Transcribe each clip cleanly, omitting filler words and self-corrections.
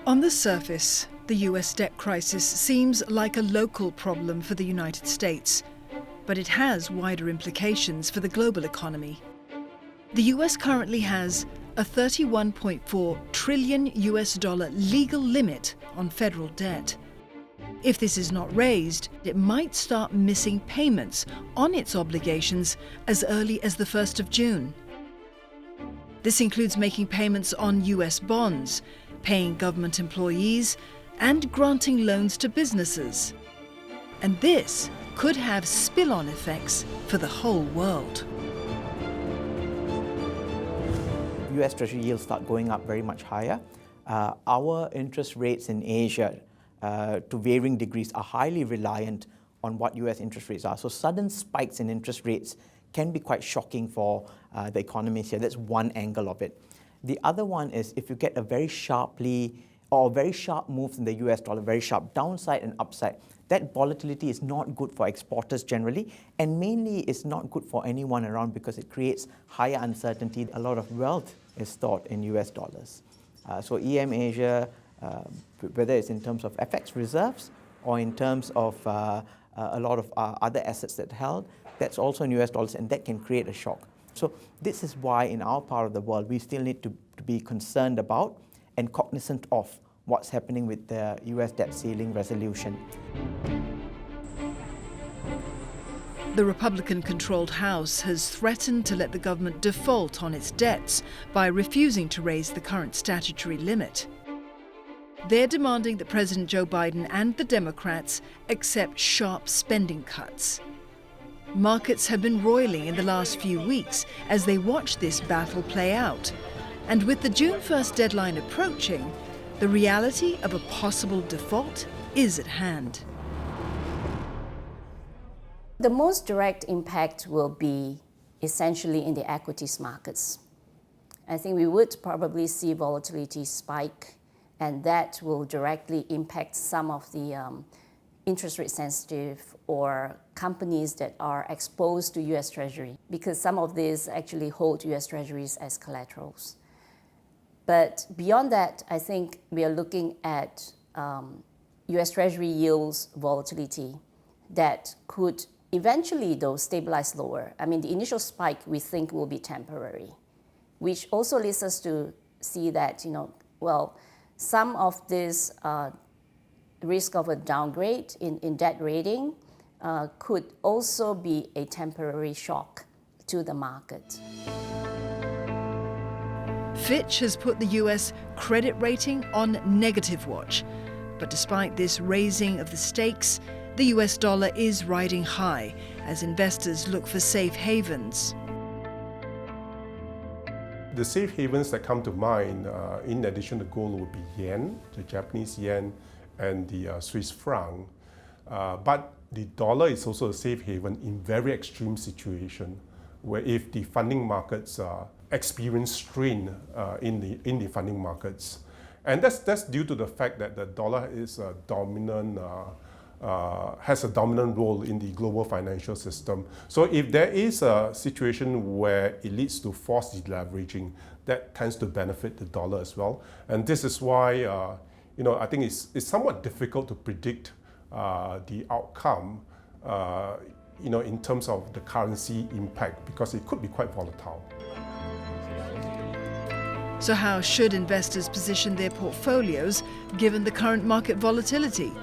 On the surface, the US debt crisis seems like a local problem for the United States, but it has wider implications for the global economy. The US currently has a $31.4 trillion legal limit on federal debt. If this is not raised, it might start missing payments on its obligations as early as the 1st of June. This includes making payments on US bonds, paying government employees, and granting loans to businesses. And this could have spill-on effects for the whole world. US Treasury yields start going up very much higher. Our interest rates in Asia, to varying degrees, are highly reliant on what US interest rates are. So sudden spikes in interest rates can be quite shocking for the economies here. That's one angle of it. The other one is if you get a very sharp moves in the US dollar, very sharp downside and upside, that volatility is not good for exporters generally, and mainly it's not good for anyone around because it creates higher uncertainty. A lot of wealth is stored in US dollars. So EM Asia, whether it's in terms of FX reserves or in terms of a lot of other assets that held, that's also in US dollars, and that can create a shock. So this is why in our part of the world, we still need to be concerned about and cognizant of what's happening with the US debt ceiling resolution. The Republican-controlled House has threatened to let the government default on its debts by refusing to raise the current statutory limit. They're demanding that President Joe Biden and the Democrats accept sharp spending cuts. Markets have been roiling in the last few weeks as they watch this battle play out. And with the June 1st deadline approaching, the reality of a possible default is at hand. The most direct impact will be essentially in the equities markets. I think we would probably see volatility spike, and that will directly impact some of the interest rate sensitive or companies that are exposed to US Treasury, because some of these actually hold US Treasuries as collaterals. But beyond that, I think we are looking at US Treasury yields volatility that could eventually, though, stabilize lower. I mean, the initial spike we think will be temporary, which also leads us to see that, some of this risk of a downgrade in debt rating could also be a temporary shock to the market. Fitch has put the US credit rating on negative watch. But despite this raising of the stakes, the US dollar is riding high as investors look for safe havens. The safe havens that come to mind, in addition to gold, would be yen, the Japanese yen, and the Swiss franc. But the dollar is also a safe haven in very extreme situation, where if the funding markets experience strain in the funding markets. And that's due to the fact that the dollar is a dominant, has a dominant role in the global financial system. So if there is a situation where it leads to forced deleveraging, that tends to benefit the dollar as well. And this is why I think it's somewhat difficult to predict the outcome in terms of the currency impact, because it could be quite volatile. So how should investors position their portfolios given the current market volatility?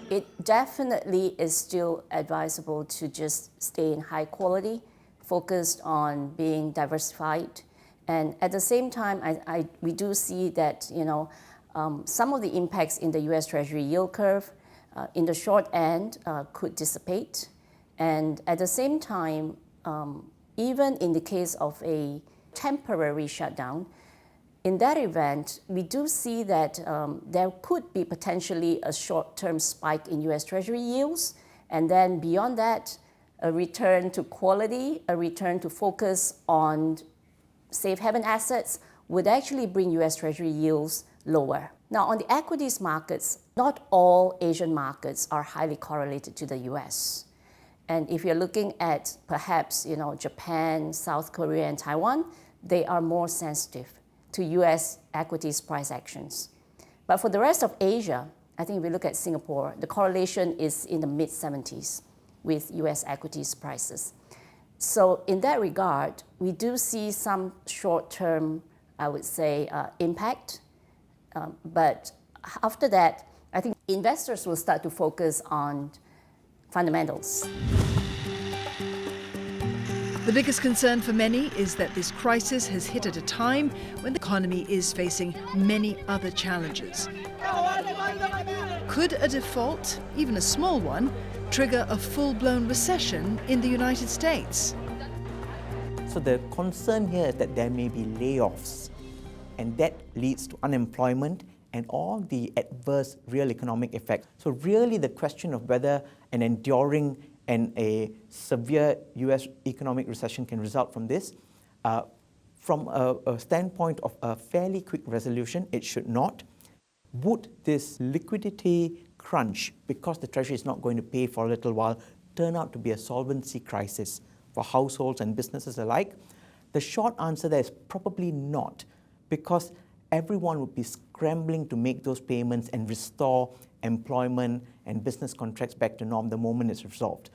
It definitely is still advisable to just stay in high quality, focused on being diversified. And at the same time, we do see that some of the impacts in the US Treasury yield curve in the short end could dissipate. And at the same time, even in the case of a temporary shutdown, in that event, we do see that there could be potentially a short-term spike in US Treasury yields, and then beyond that, a return to quality, a return to focus on safe haven assets would actually bring US Treasury yields lower. Now, on the equities markets, not all Asian markets are highly correlated to the US. And if you're looking at perhaps Japan, South Korea, and Taiwan, they are more sensitive to US equities price actions. But for the rest of Asia, I think if we look at Singapore, the correlation is in the mid-70s with US equities prices. So in that regard, we do see some short-term, I would say, impact. But after that, I think investors will start to focus on fundamentals. The biggest concern for many is that this crisis has hit at a time when the economy is facing many other challenges. Could a default, even a small one, trigger a full-blown recession in the United States? So the concern here is that there may be layoffs, and that leads to unemployment and all the adverse real economic effects. So really the question of whether an enduring and a severe US economic recession can result from this, from a standpoint of a fairly quick resolution, it should not. Would this liquidity crunch, because the Treasury is not going to pay for a little while, turn out to be a solvency crisis for households and businesses alike? The short answer there is probably not, because everyone would be scrambling to make those payments and restore employment and business contracts back to norm the moment it's resolved.